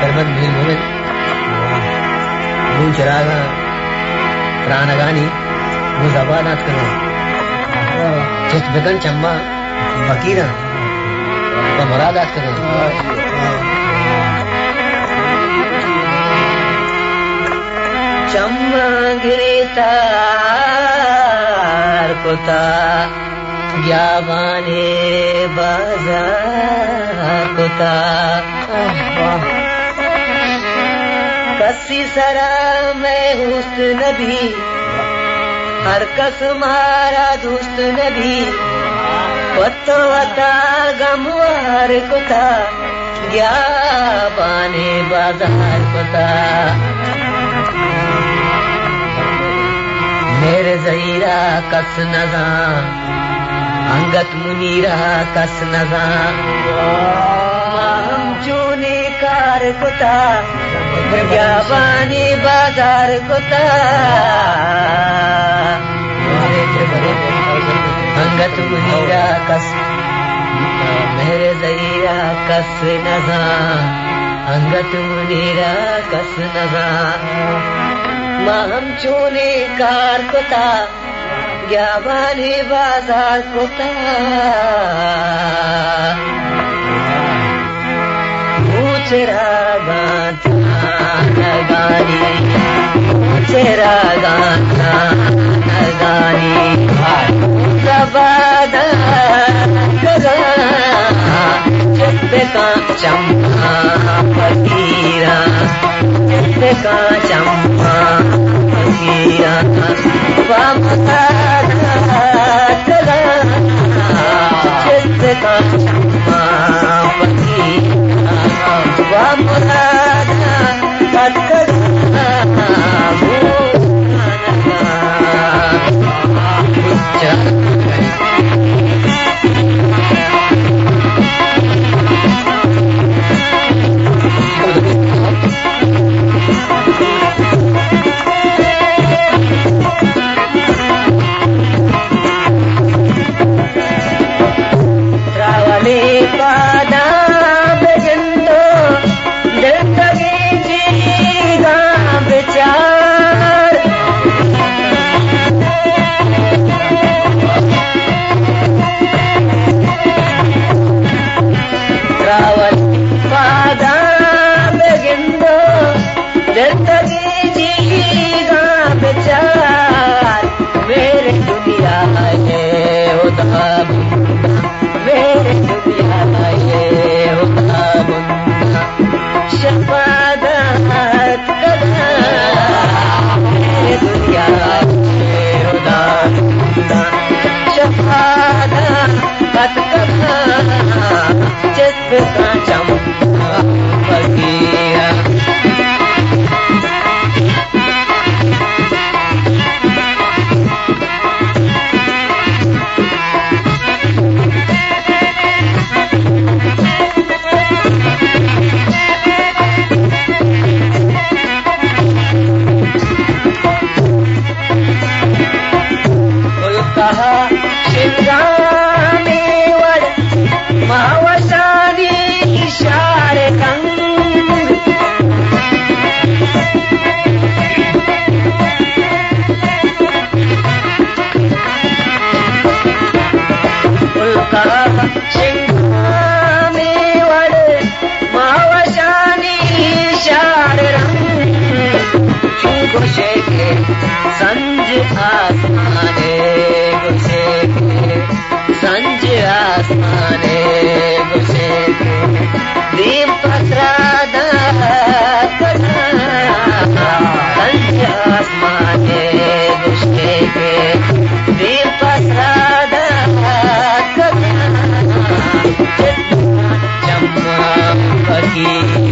कर्मत भील भूमित चरागा प्राणगानी मुजाबानात करो चित्तगन चम्मा फकीरा मुरादात करो चम्मा गिरतार कोता ज्ञावाने बाजार कोता कसी सरा मैं हुस्न नबी हर कस मारा दुस्त नबी वता गमवार कोता ज्ञावाने बाजार कोता मेरे ज़हीरा कस नज़ा अंगत मुनीरा कस नज़ा माम चूने कार कुता ज्ञावानी बाजार कुता अंगत मुनीरा कस मेरे ज़हीरा कस नज़ा अंगत मुनीरा कस नज़ा माम चूने कार कोता ज्ञावानी बाजार कोता चेरा गानी चेरा गानी जबादा चित्त का चम्मा फकीरा चित्त का चम्मा फकीरा चित्त का चम्मा फकीरा मुरादा संज आसमाने गुसे दीप पसरादा संज आसमाने गुसे दीप पसरादा चम्मा फकीर